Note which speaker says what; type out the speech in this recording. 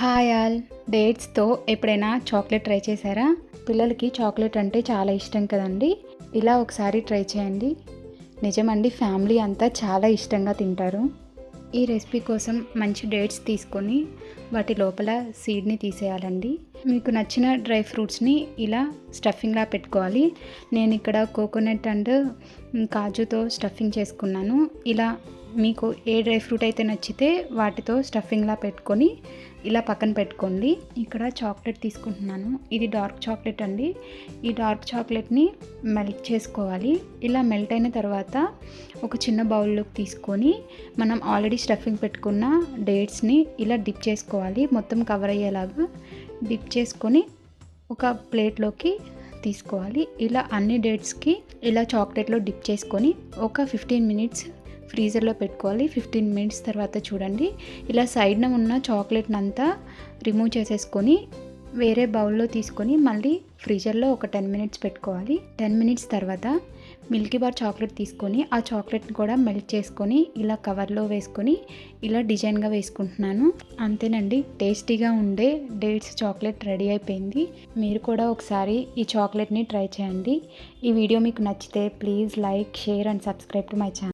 Speaker 1: Hi all. డేట్స్తో ఎప్పుడైనా chocolate try చేశారా? పిల్లలకి చాక్లెట్ అంటే చాలా ఇష్టం కదండి. ఇలా ఒకసారి ట్రై చేయండి. నిజమండి, ఫ్యామిలీ అంతా చాలా ఇష్టంగా తింటారు. ఈ రెసిపీ కోసం మంచి డేట్స్ తీసుకొని వాటి లోపల సీడ్ని తీసేయాలండి. మీకు నచ్చిన డ్రై ఫ్రూట్స్ని ఇలా స్టఫింగ్లా పెట్టుకోవాలి. నేను ఇక్కడ కోకోనట్ అండ్ కాజుతో స్టఫింగ్ చేసుకున్నాను. ఇలా మీకు ఏ డ్రై ఫ్రూట్ అయితే నచ్చితే వాటితో స్టఫింగ్లా పెట్టుకొని ఇలా పక్కన పెట్టుకోండి. ఇక్కడ చాక్లెట్ తీసుకుంటున్నాను. ఇది డార్క్ చాక్లెట్ అండి. ఈ డార్క్ చాక్లెట్ని మెల్ట్ చేసుకోవాలి. ఇలా మెల్ట్ అయిన తర్వాత ఒక చిన్న బౌల్లోకి తీసుకొని మనం ఆల్రెడీ స్టఫింగ్ పెట్టుకున్న డేట్స్ని ఇలా డిప్ చేసుకోవాలి. మొత్తం కవర్ అయ్యేలాగా డిప్ చేసుకొని ఒక ప్లేట్లోకి తీసుకోవాలి. ఇలా అన్ని డేట్స్కి ఇలా చాక్లెట్లో డిప్ చేసుకొని ఒక 15 మినిట్స్ ఫ్రీజర్లో పెట్టుకోవాలి. 15 మినిట్స్ తర్వాత చూడండి, ఇలా సైడ్న ఉన్న చాక్లెట్ని అంతా రిమూవ్ చేసేసుకొని వేరే బౌల్లో తీసుకొని మళ్ళీ ఫ్రీజర్లో ఒక 10 మినిట్స్ పెట్టుకోవాలి. 10 మినిట్స్ తర్వాత మిల్కీ బార్ చాక్లెట్ తీసుకొని ఆ చాక్లెట్ని కూడా మెల్ట్ చేసుకొని ఇలా కవర్లో వేసుకొని ఇలా డిజైన్గా వేసుకుంటున్నాను. అంతేనండి, టేస్టీగా ఉండే డేట్స్ చాక్లెట్ రెడీ అయిపోయింది. మీరు కూడా ఒకసారి ఈ చాక్లెట్ని ట్రై చేయండి. ఈ వీడియో మీకు నచ్చితే please like, share and subscribe to my channel.